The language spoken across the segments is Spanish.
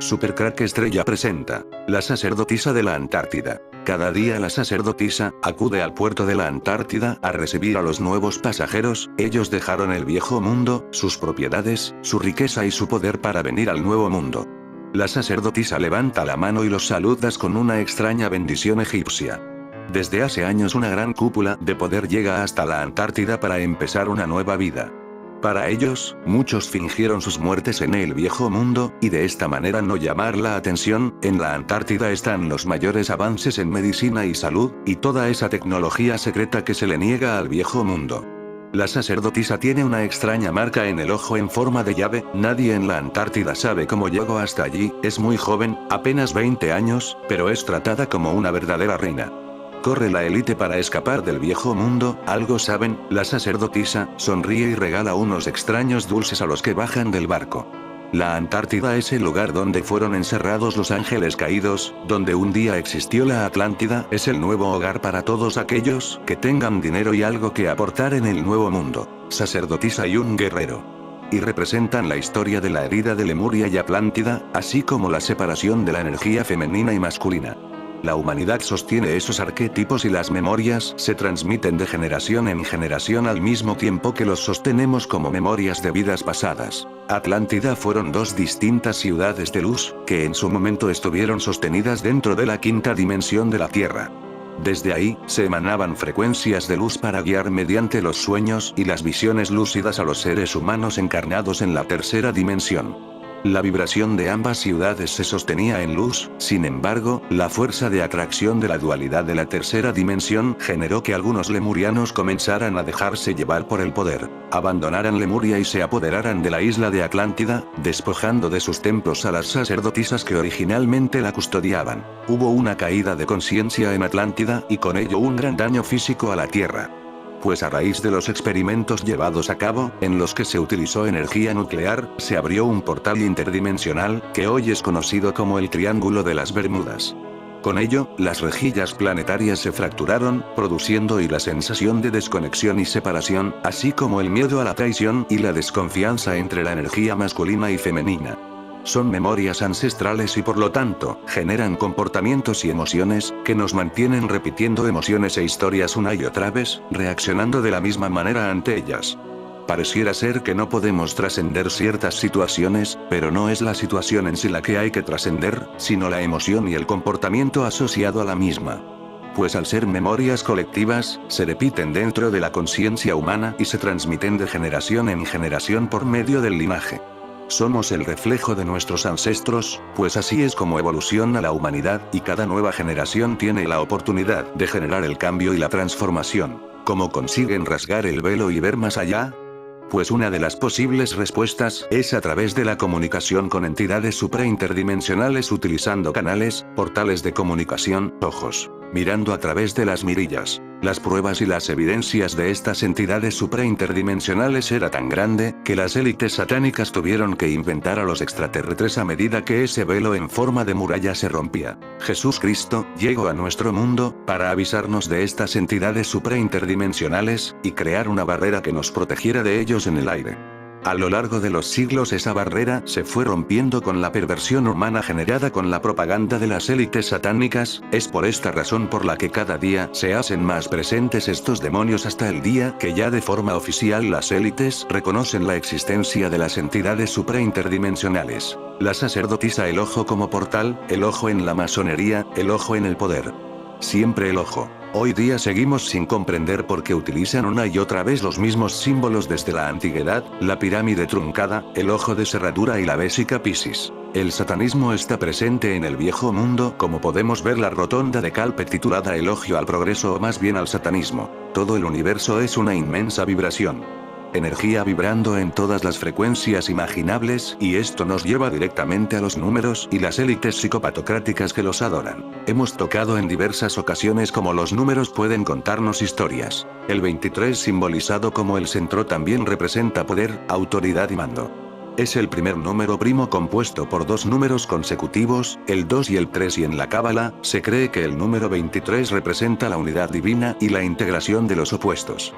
Supercrack Estrella presenta La sacerdotisa de la Antártida. Cada día la sacerdotisa acude al puerto de la Antártida a recibir a los nuevos pasajeros. Ellos dejaron el viejo mundo, sus propiedades, su riqueza y su poder para venir al nuevo mundo. La sacerdotisa levanta la mano y los saluda con una extraña bendición egipcia. Desde hace años una gran cúpula de poder llega hasta la Antártida para empezar una nueva vida. Para ellos, muchos fingieron sus muertes en el viejo mundo, y de esta manera no llamar la atención. En la Antártida están los mayores avances en medicina y salud, y toda esa tecnología secreta que se le niega al viejo mundo. La sacerdotisa tiene una extraña marca en el ojo en forma de llave. Nadie en la Antártida sabe cómo llegó hasta allí. Es muy joven, apenas 20 años, pero es tratada como una verdadera reina. Corre la élite para escapar del viejo mundo. Algo saben. La sacerdotisa sonríe y regala unos extraños dulces a los que bajan del barco. La Antártida es el lugar donde fueron encerrados los ángeles caídos, donde un día existió la Atlántida. Es el nuevo hogar para todos aquellos que tengan dinero y algo que aportar en el nuevo mundo. Sacerdotisa y un guerrero. Y representan la historia de la herida de Lemuria y Atlántida, así como la separación de la energía femenina y masculina. La humanidad sostiene esos arquetipos y las memorias se transmiten de generación en generación al mismo tiempo que los sostenemos como memorias de vidas pasadas. Atlántida fueron dos distintas ciudades de luz, que en su momento estuvieron sostenidas dentro de la quinta dimensión de la Tierra. Desde ahí, se emanaban frecuencias de luz para guiar mediante los sueños y las visiones lúcidas a los seres humanos encarnados en la tercera dimensión. La vibración de ambas ciudades se sostenía en luz. Sin embargo, la fuerza de atracción de la dualidad de la tercera dimensión generó que algunos lemurianos comenzaran a dejarse llevar por el poder, abandonaran Lemuria y se apoderaran de la isla de Atlántida, despojando de sus templos a las sacerdotisas que originalmente la custodiaban. Hubo una caída de conciencia en Atlántida y con ello un gran daño físico a la Tierra. Pues a raíz de los experimentos llevados a cabo, en los que se utilizó energía nuclear, se abrió un portal interdimensional, que hoy es conocido como el Triángulo de las Bermudas. Con ello, las rejillas planetarias se fracturaron, produciendo la sensación de desconexión y separación, así como el miedo a la traición y la desconfianza entre la energía masculina y femenina. Son memorias ancestrales y por lo tanto, generan comportamientos y emociones, que nos mantienen repitiendo emociones e historias una y otra vez, reaccionando de la misma manera ante ellas. Pareciera ser que no podemos trascender ciertas situaciones, pero no es la situación en sí la que hay que trascender, sino la emoción y el comportamiento asociado a la misma. Pues al ser memorias colectivas, se repiten dentro de la conciencia humana y se transmiten de generación en generación por medio del linaje. Somos el reflejo de nuestros ancestros, pues así es como evoluciona la humanidad, y cada nueva generación tiene la oportunidad de generar el cambio y la transformación. ¿Cómo consiguen rasgar el velo y ver más allá? Pues una de las posibles respuestas es a través de la comunicación con entidades suprainterdimensionales utilizando canales, portales de comunicación, ojos, mirando a través de las mirillas. Las pruebas y las evidencias de estas entidades suprainterdimensionales era tan grande, que las élites satánicas tuvieron que inventar a los extraterrestres a medida que ese velo en forma de muralla se rompía. Jesús Cristo llegó a nuestro mundo, para avisarnos de estas entidades suprainterdimensionales, y crear una barrera que nos protegiera de ellos en el aire. A lo largo de los siglos esa barrera se fue rompiendo con la perversión humana generada con la propaganda de las élites satánicas. Es por esta razón por la que cada día se hacen más presentes estos demonios hasta el día que ya de forma oficial las élites reconocen la existencia de las entidades suprainterdimensionales. La sacerdotisa el ojo como portal, el ojo en la masonería, el ojo en el poder. Siempre el ojo. Hoy día seguimos sin comprender por qué utilizan una y otra vez los mismos símbolos desde la antigüedad, la pirámide truncada, el ojo de cerradura y la vésica Piscis. El satanismo está presente en el viejo mundo, como podemos ver la rotonda de Calpe titulada Elogio al progreso o más bien al satanismo. Todo el universo es una inmensa vibración. Energía vibrando en todas las frecuencias imaginables, y esto nos lleva directamente a los números y las élites psicopatocráticas que los adoran. Hemos tocado en diversas ocasiones cómo los números pueden contarnos historias. El 23 simbolizado como el centro también representa poder, autoridad y mando. Es el primer número primo compuesto por dos números consecutivos, el 2 y el 3, y en la cábala, se cree que el número 23 representa la unidad divina y la integración de los opuestos.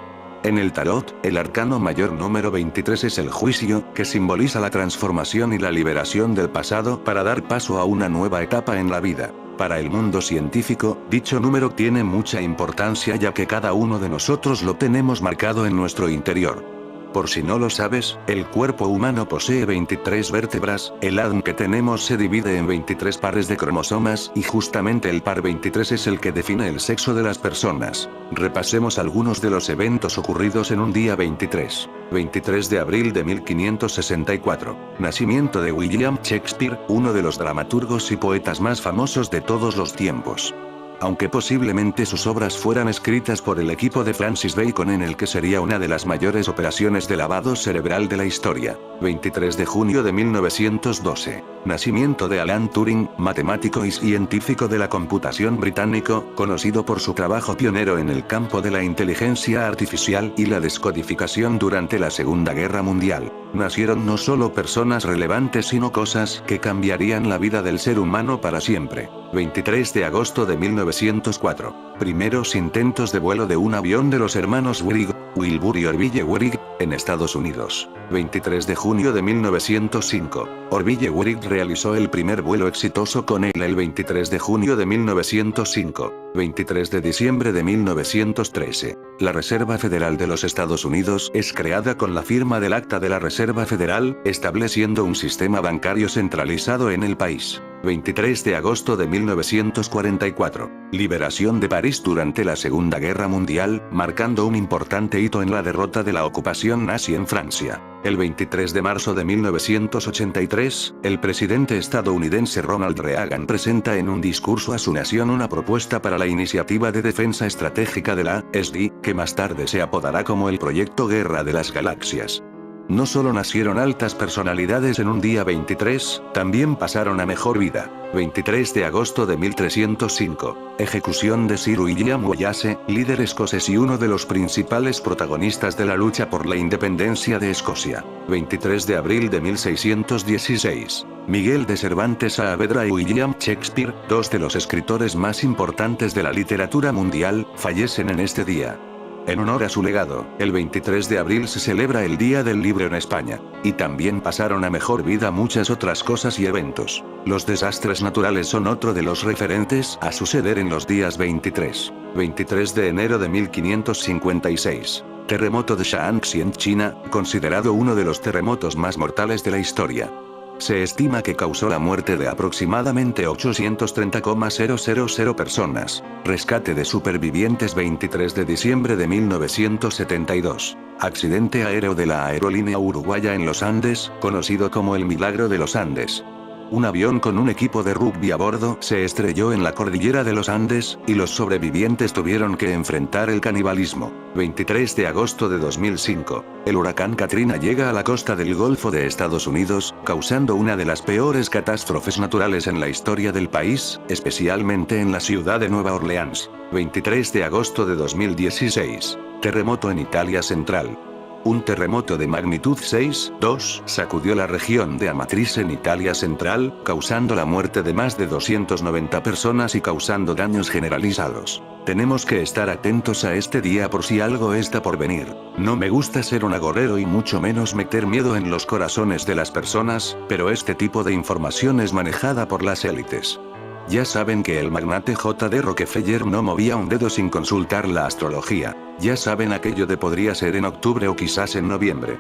En el tarot, el arcano mayor número 23 es el juicio, que simboliza la transformación y la liberación del pasado para dar paso a una nueva etapa en la vida. Para el mundo científico, dicho número tiene mucha importancia ya que cada uno de nosotros lo tenemos marcado en nuestro interior. Por si no lo sabes, el cuerpo humano posee 23 vértebras, el ADN que tenemos se divide en 23 pares de cromosomas y justamente el par 23 es el que define el sexo de las personas. Repasemos algunos de los eventos ocurridos en un día 23. 23 de abril de 1564. Nacimiento de William Shakespeare, uno de los dramaturgos y poetas más famosos de todos los tiempos. Aunque posiblemente sus obras fueran escritas por el equipo de Francis Bacon en el que sería una de las mayores operaciones de lavado cerebral de la historia. 23 de junio de 1912. Nacimiento de Alan Turing, matemático y científico de la computación británico, conocido por su trabajo pionero en el campo de la inteligencia artificial y la descodificación durante la Segunda Guerra Mundial. Nacieron no solo personas relevantes sino cosas que cambiarían la vida del ser humano para siempre. 23 de agosto de 1904. Primeros intentos de vuelo de un avión de los hermanos Wright, Wilbur y Orville Wright, en Estados Unidos. 23 de junio de 1905. Orville Wright realizó el primer vuelo exitoso con él el 23 de junio de 1905. 23 de diciembre de 1913. La Reserva Federal de los Estados Unidos es creada con la firma del Acta de la Reserva Federal, estableciendo un sistema bancario centralizado en el país. 23 de agosto de 1944. Liberación de París durante la Segunda Guerra Mundial, marcando un importante hito en la derrota de la ocupación nazi en Francia. El 23 de marzo de 1983, el presidente estadounidense Ronald Reagan presenta en un discurso a su nación una propuesta para la Iniciativa de Defensa Estratégica de la SD, que más tarde se apodará como el Proyecto Guerra de las Galaxias. No solo nacieron altas personalidades en un día 23, también pasaron a mejor vida. 23 de agosto de 1305. Ejecución de Sir William Wallace, líder escocés y uno de los principales protagonistas de la lucha por la independencia de Escocia. 23 de abril de 1616. Miguel de Cervantes Saavedra y William Shakespeare, dos de los escritores más importantes de la literatura mundial, fallecen en este día. En honor a su legado, el 23 de abril se celebra el Día del Libro en España. Y también pasaron a mejor vida muchas otras cosas y eventos. Los desastres naturales son otro de los referentes a suceder en los días 23. 23 de enero de 1556. Terremoto de Shaanxi en China, considerado uno de los terremotos más mortales de la historia. Se estima que causó la muerte de aproximadamente 830,000 personas. Rescate de supervivientes 23 de diciembre de 1972. Accidente aéreo de la aerolínea uruguaya en los Andes, conocido como el Milagro de los Andes. Un avión con un equipo de rugby a bordo se estrelló en la cordillera de los Andes, y los sobrevivientes tuvieron que enfrentar el canibalismo. 23 de agosto de 2005. El huracán Katrina llega a la costa del Golfo de Estados Unidos, causando una de las peores catástrofes naturales en la historia del país, especialmente en la ciudad de Nueva Orleans. 23 de agosto de 2016. Terremoto en Italia Central. Un terremoto de magnitud 6,2 sacudió la región de Amatrice en Italia Central, causando la muerte de más de 290 personas y causando daños generalizados. Tenemos que estar atentos a este día por si algo está por venir. No me gusta ser un agorero y mucho menos meter miedo en los corazones de las personas, pero este tipo de información es manejada por las élites. Ya saben que el magnate J.D. Rockefeller no movía un dedo sin consultar la astrología. Ya saben aquello de podría ser en octubre o quizás en noviembre.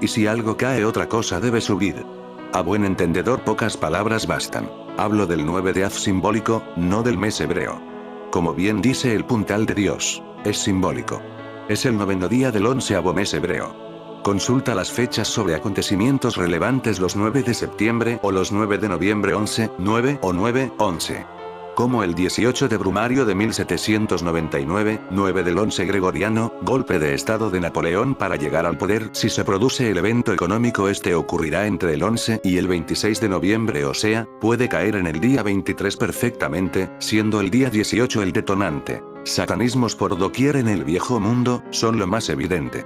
Y si algo cae otra cosa debe subir. A buen entendedor pocas palabras bastan. Hablo del 9 de Av simbólico, no del mes hebreo. Como bien dice el puntal de Dios, es simbólico. Es el 9º día del 11º mes hebreo. Consulta las fechas sobre acontecimientos relevantes los 9 de septiembre o los 9 de noviembre 11, 9 o 9, 11. Como el 18 de Brumario de 1799, 9 del 11 gregoriano, golpe de estado de Napoleón para llegar al poder. Si se produce el evento económico este ocurrirá entre el 11 y el 26 de noviembre, o sea, puede caer en el día 23 perfectamente, siendo el día 18 el detonante. Satanismos por doquier en el viejo mundo, son lo más evidente.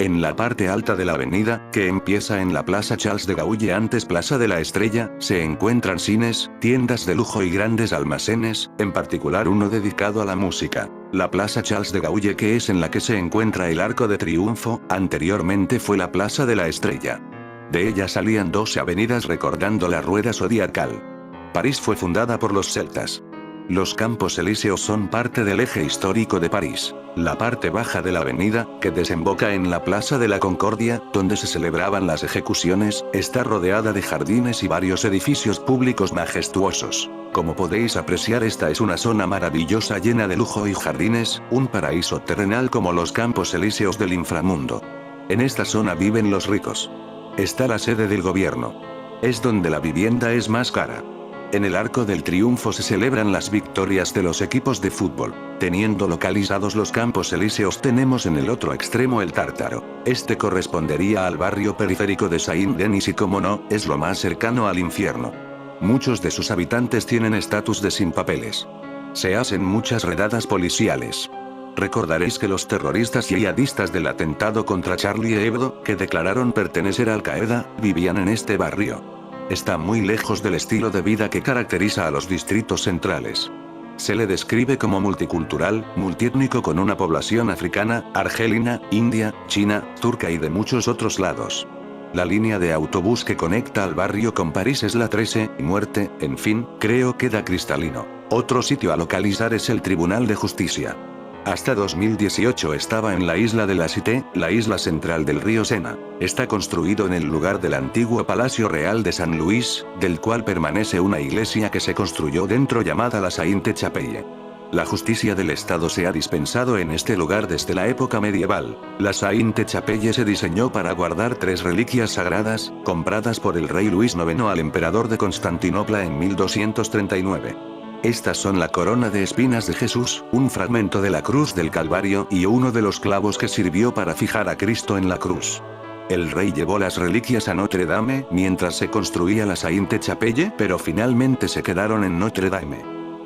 En la parte alta de la avenida, que empieza en la Plaza Charles de Gaulle antes Plaza de la Estrella, se encuentran cines, tiendas de lujo y grandes almacenes, en particular uno dedicado a la música. La Plaza Charles de Gaulle, que es en la que se encuentra el Arco de Triunfo, anteriormente fue la Plaza de la Estrella. De ella salían 12 avenidas recordando la rueda zodiacal. París fue fundada por los celtas. Los Campos Elíseos son parte del eje histórico de París. La parte baja de la avenida, que desemboca en la Plaza de la Concordia, donde se celebraban las ejecuciones, está rodeada de jardines y varios edificios públicos majestuosos. Como podéis apreciar, esta es una zona maravillosa llena de lujo y jardines, un paraíso terrenal como los Campos Elíseos del inframundo. En esta zona viven los ricos. Está la sede del gobierno. Es donde la vivienda es más cara. En el Arco del Triunfo se celebran las victorias de los equipos de fútbol. Teniendo localizados los Campos Elíseos, tenemos en el otro extremo el Tártaro. Este correspondería al barrio periférico de Saint-Denis y, como no, es lo más cercano al infierno. Muchos de sus habitantes tienen estatus de sin papeles. Se hacen muchas redadas policiales. Recordaréis que los terroristas yihadistas del atentado contra Charlie Hebdo, que declararon pertenecer a Al-Qaeda, vivían en este barrio. Está muy lejos del estilo de vida que caracteriza a los distritos centrales. Se le describe como multicultural, multiétnico, con una población africana, argelina, india, china, turca y de muchos otros lados. La línea de autobús que conecta al barrio con París es la 13, y Muerte, en fin, creo queda cristalino. Otro sitio a localizar es el Tribunal de Justicia. Hasta 2018 estaba en la isla de la Cité, la isla central del río Sena. Está construido en el lugar del antiguo Palacio Real de San Luis, del cual permanece una iglesia que se construyó dentro llamada la Sainte-Chapelle. La justicia del Estado se ha dispensado en este lugar desde la época medieval. La Sainte-Chapelle se diseñó para guardar 3 reliquias sagradas, compradas por el rey Luis IX al emperador de Constantinopla en 1239. Estas son la corona de espinas de Jesús, un fragmento de la cruz del Calvario y uno de los clavos que sirvió para fijar a Cristo en la cruz. El rey llevó las reliquias a Notre Dame mientras se construía la Sainte-Chapelle, pero finalmente se quedaron en Notre Dame.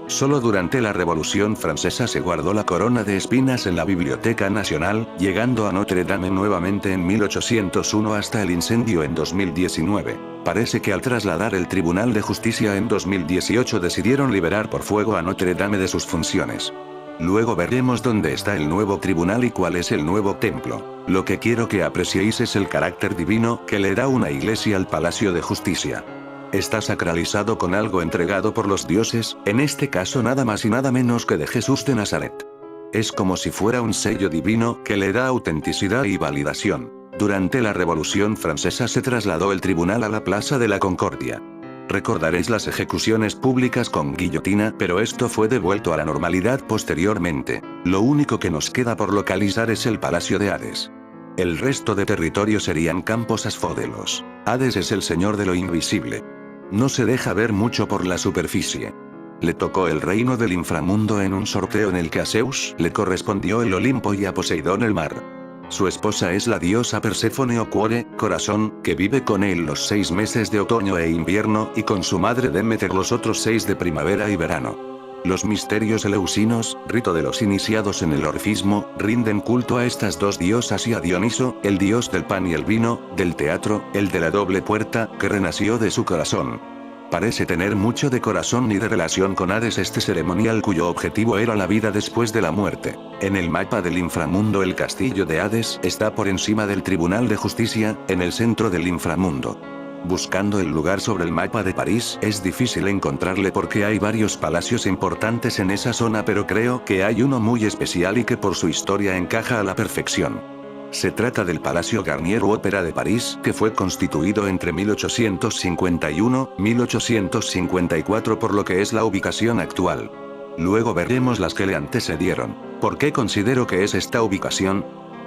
Solo durante la Revolución Francesa se guardó la corona de espinas en la Biblioteca Nacional, llegando a Notre Dame nuevamente en 1801 hasta el incendio en 2019. Parece que al trasladar el Tribunal de Justicia en 2018 decidieron liberar por fuego a Notre Dame de sus funciones. Luego veremos dónde está el nuevo tribunal y cuál es el nuevo templo. Lo que quiero que apreciéis es el carácter divino que le da una iglesia al Palacio de Justicia. Está sacralizado con algo entregado por los dioses, en este caso nada más y nada menos que de Jesús de Nazaret. Es como si fuera un sello divino que le da autenticidad y validación. Durante la Revolución Francesa se trasladó el tribunal a la Plaza de la Concordia. Recordaréis las ejecuciones públicas con guillotina, pero esto fue devuelto a la normalidad posteriormente. Lo único que nos queda por localizar es el Palacio de Hades. El resto de territorio serían campos asfódelos. Hades es el señor de lo invisible. No se deja ver mucho por la superficie. Le tocó el reino del inframundo en un sorteo en el que a Zeus le correspondió el Olimpo y a Poseidón el mar. Su esposa es la diosa Perséfone o Cuore, corazón, que vive con él los 6 meses de otoño e invierno y con su madre Demeter los otros 6 de primavera y verano. Los misterios eleusinos, rito de los iniciados en el orfismo, rinden culto a estas dos diosas y a Dioniso, el dios del pan y el vino, del teatro, el de la doble puerta, que renació de su corazón. Parece tener mucho de corazón y de relación con Hades este ceremonial cuyo objetivo era la vida después de la muerte. En el mapa del inframundo el castillo de Hades está por encima del Tribunal de Justicia, en el centro del inframundo. Buscando el lugar sobre el mapa de París es difícil encontrarle porque hay varios palacios importantes en esa zona, pero creo que hay uno muy especial y que por su historia encaja a la perfección. Se trata del Palacio Garnier u Ópera de París, que fue constituido entre 1851 y 1854 por lo que es la ubicación actual. Luego veremos las que le antecedieron. ¿Por qué considero que es esta ubicación?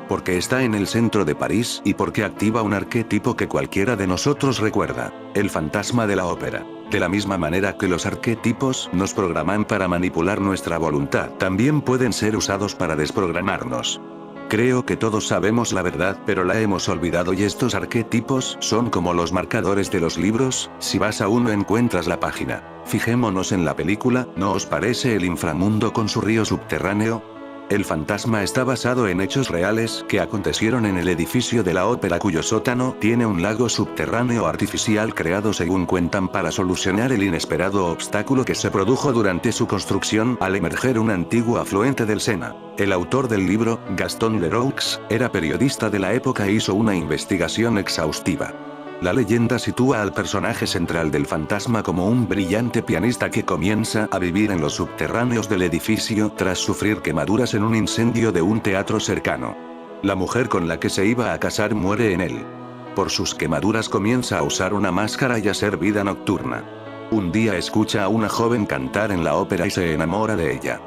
Porque está en el centro de París y porque activa un arquetipo que cualquiera de nosotros recuerda, el fantasma de la ópera. De la misma manera que los arquetipos nos programan para manipular nuestra voluntad, también pueden ser usados para desprogramarnos. Creo que todos sabemos la verdad, pero la hemos olvidado y estos arquetipos son como los marcadores de los libros, si vas a uno encuentras la página. Fijémonos en la película, ¿no os parece el inframundo con su río subterráneo? El fantasma está basado en hechos reales que acontecieron en el edificio de la ópera, cuyo sótano tiene un lago subterráneo artificial creado, según cuentan, para solucionar el inesperado obstáculo que se produjo durante su construcción al emerger un antiguo afluente del Sena. El autor del libro, Gaston Leroux, era periodista de la época e hizo una investigación exhaustiva. La leyenda sitúa al personaje central del fantasma como un brillante pianista que comienza a vivir en los subterráneos del edificio tras sufrir quemaduras en un incendio de un teatro cercano. La mujer con la que se iba a casar muere en él. Por sus quemaduras comienza a usar una máscara y a hacer vida nocturna. Un día escucha a una joven cantar en la ópera y se enamora de ella.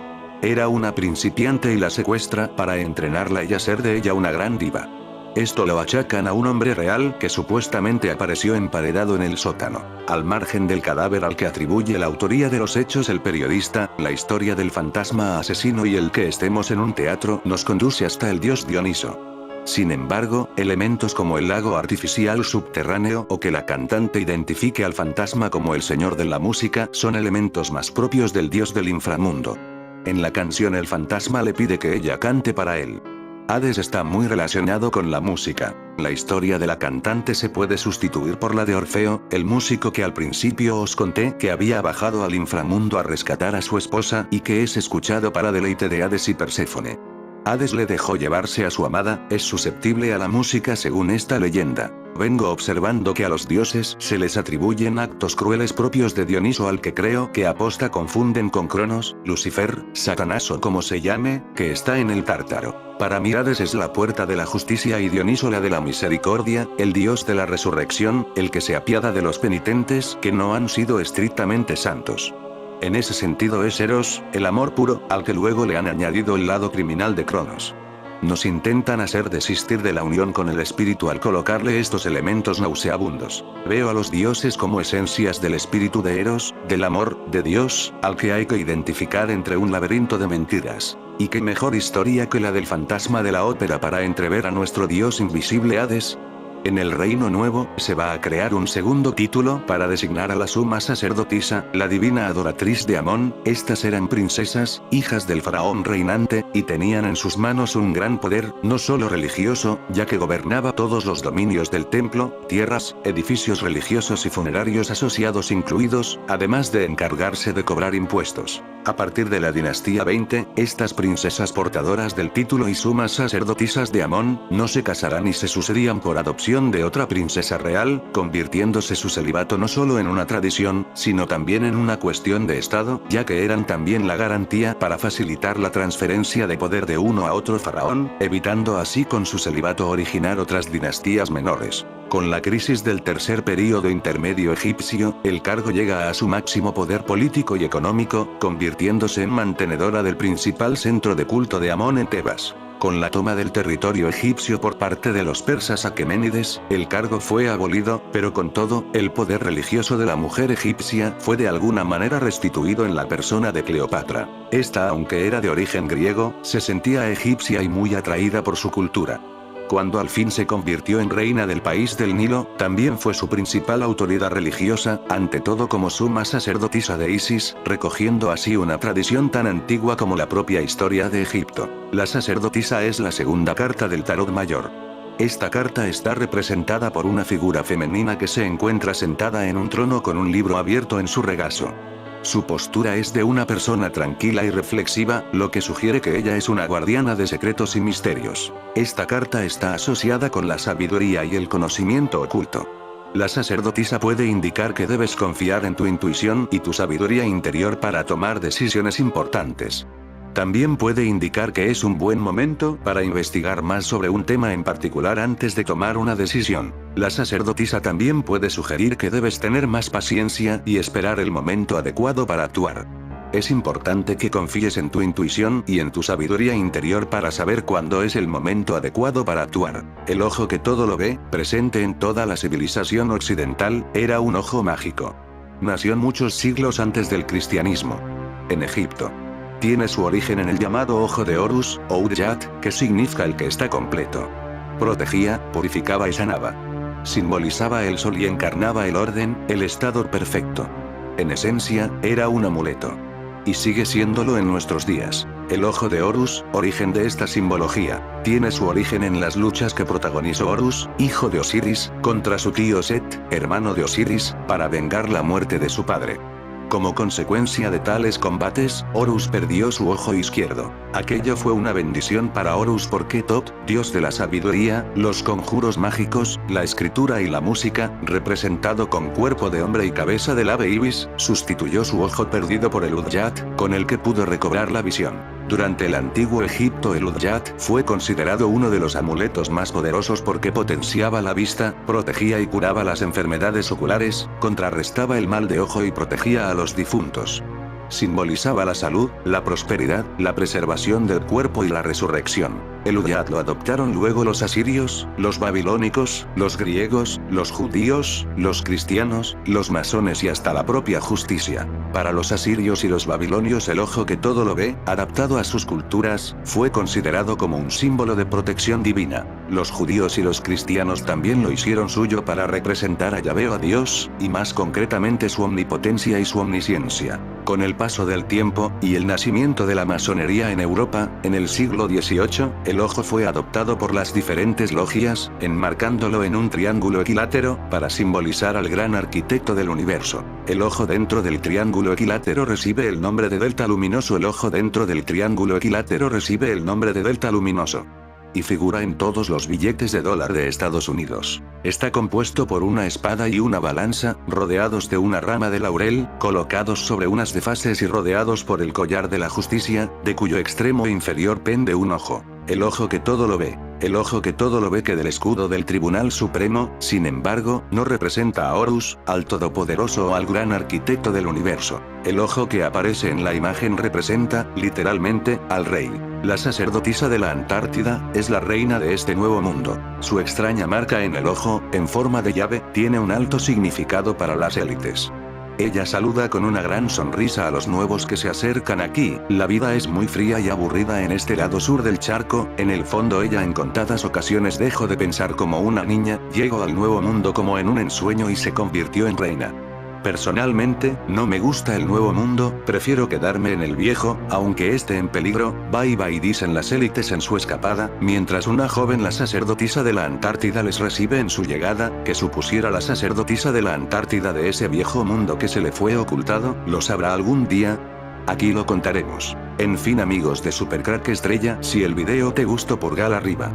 Era una principiante y la secuestra para entrenarla y hacer de ella una gran diva. Esto lo achacan a un hombre real que supuestamente apareció emparedado en el sótano. Al margen del cadáver al que atribuye la autoría de los hechos el periodista, la historia del fantasma asesino y el que estemos en un teatro nos conduce hasta el dios Dioniso. Sin embargo, elementos como el lago artificial subterráneo o que la cantante identifique al fantasma como el señor de la música son elementos más propios del dios del inframundo. En la canción el fantasma le pide que ella cante para él. Hades está muy relacionado con la música. La historia de la cantante se puede sustituir por la de Orfeo, el músico que al principio os conté que había bajado al inframundo a rescatar a su esposa y que es escuchado para deleite de Hades y Perséfone. Hades le dejó llevarse a su amada, es susceptible a la música según esta leyenda. Vengo observando que a los dioses se les atribuyen actos crueles propios de Dioniso, al que creo que aposta confunden con Cronos, Lucifer, Satanás o como se llame, que está en el Tártaro. Para mí Hades es la puerta de la justicia y Dioniso la de la misericordia, el dios de la resurrección, el que se apiada de los penitentes que no han sido estrictamente santos. En ese sentido es Eros, el amor puro, al que luego le han añadido el lado criminal de Cronos. Nos intentan hacer desistir de la unión con el espíritu al colocarle estos elementos nauseabundos. Veo a los dioses como esencias del espíritu de Eros, del amor, de Dios, al que hay que identificar entre un laberinto de mentiras. ¿Y qué mejor historia que la del fantasma de la ópera para entrever a nuestro dios invisible Hades? En el Reino Nuevo, se va a crear un segundo título para designar a la suma sacerdotisa, la divina adoratriz de Amón. Estas eran princesas, hijas del faraón reinante, y tenían en sus manos un gran poder, no solo religioso, ya que gobernaba todos los dominios del templo, tierras, edificios religiosos y funerarios asociados incluidos, además de encargarse de cobrar impuestos. A partir de la dinastía 20, estas princesas portadoras del título y sumas sacerdotisas de Amón, no se casarán y se sucedían por adopción de otra princesa real, convirtiéndose su celibato no solo en una tradición, sino también en una cuestión de Estado, ya que eran también la garantía para facilitar la transferencia de poder de uno a otro faraón, evitando así con su celibato originar otras dinastías menores. Con la crisis del tercer período intermedio egipcio, el cargo llega a su máximo poder político y económico, convirtiéndose en mantenedora del principal centro de culto de Amón en Tebas. Con la toma del territorio egipcio por parte de los persas aqueménides, el cargo fue abolido, pero con todo, el poder religioso de la mujer egipcia fue de alguna manera restituido en la persona de Cleopatra. Esta, aunque era de origen griego, se sentía egipcia y muy atraída por su cultura. Cuando al fin se convirtió en reina del país del Nilo, también fue su principal autoridad religiosa, ante todo como suma sacerdotisa de Isis, recogiendo así una tradición tan antigua como la propia historia de Egipto. La sacerdotisa es la segunda carta del tarot mayor. Esta carta está representada por una figura femenina que se encuentra sentada en un trono con un libro abierto en su regazo. Su postura es de una persona tranquila y reflexiva, lo que sugiere que ella es una guardiana de secretos y misterios. Esta carta está asociada con la sabiduría y el conocimiento oculto. La sacerdotisa puede indicar que debes confiar en tu intuición y tu sabiduría interior para tomar decisiones importantes. También puede indicar que es un buen momento para investigar más sobre un tema en particular antes de tomar una decisión. La sacerdotisa también puede sugerir que debes tener más paciencia y esperar el momento adecuado para actuar. Es importante que confíes en tu intuición y en tu sabiduría interior para saber cuándo es el momento adecuado para actuar. El ojo que todo lo ve, presente en toda la civilización occidental, era un ojo mágico. Nació muchos siglos antes del cristianismo. En Egipto. Tiene su origen en el llamado ojo de Horus, o Uryat, que significa el que está completo. Protegía, purificaba y sanaba. Simbolizaba el sol y encarnaba el orden, el estado perfecto. En esencia, era un amuleto. Y sigue siéndolo en nuestros días. El ojo de Horus, origen de esta simbología, tiene su origen en las luchas que protagonizó Horus, hijo de Osiris, contra su tío Set, hermano de Osiris, para vengar la muerte de su padre. Como consecuencia de tales combates, Horus perdió su ojo izquierdo. Aquello fue una bendición para Horus porque Thoth, dios de la sabiduría, los conjuros mágicos, la escritura y la música, representado con cuerpo de hombre y cabeza del ave ibis, sustituyó su ojo perdido por el Udyat, con el que pudo recobrar la visión. Durante el antiguo Egipto el Udyat fue considerado uno de los amuletos más poderosos porque potenciaba la vista, protegía y curaba las enfermedades oculares, contrarrestaba el mal de ojo y protegía a los difuntos. Simbolizaba la salud, la prosperidad, la preservación del cuerpo y la resurrección. El Udyat lo adoptaron luego los asirios, los babilónicos, los griegos, los judíos, los cristianos, los masones y hasta la propia justicia. Para los asirios y los babilonios el ojo que todo lo ve, adaptado a sus culturas, fue considerado como un símbolo de protección divina. Los judíos y los cristianos también lo hicieron suyo para representar a Yahvé o a Dios, y más concretamente su omnipotencia y su omnisciencia. Con el paso del tiempo, y el nacimiento de la masonería en Europa, en el siglo XVIII, el ojo fue adoptado por las diferentes logias, enmarcándolo en un triángulo equilátero, para simbolizar al gran arquitecto del universo. El ojo dentro del triángulo equilátero recibe el nombre de delta luminoso. El ojo dentro del triángulo equilátero recibe el nombre de delta luminoso. Y figura en todos los billetes de dólar de Estados Unidos. Está compuesto por una espada y una balanza, rodeados de una rama de laurel, colocados sobre unas de fases y rodeados por el collar de la justicia, de cuyo extremo inferior pende un ojo. El ojo que todo lo ve. El ojo que todo lo ve que del escudo del Tribunal Supremo, sin embargo, no representa a Horus, al Todopoderoso o al gran arquitecto del universo. El ojo que aparece en la imagen representa, literalmente, al rey. La sacerdotisa de la Antártida, es la reina de este nuevo mundo. Su extraña marca en el ojo, en forma de llave, tiene un alto significado para las élites. Ella saluda con una gran sonrisa a los nuevos que se acercan aquí. La vida es muy fría y aburrida en este lado sur del charco. En el fondo ella en contadas ocasiones dejó de pensar como una niña, llegó al nuevo mundo como en un ensueño y se convirtió en reina. Personalmente, no me gusta el nuevo mundo, prefiero quedarme en el viejo, aunque esté en peligro. Bye bye, dicen las élites en su escapada, mientras una joven, la sacerdotisa de la Antártida, les recibe en su llegada. Que supusiera la sacerdotisa de la Antártida de ese viejo mundo que se le fue ocultado, ¿lo sabrá algún día? Aquí lo contaremos. En fin amigos de Supercrack Estrella, si el video te gustó, pulgar arriba.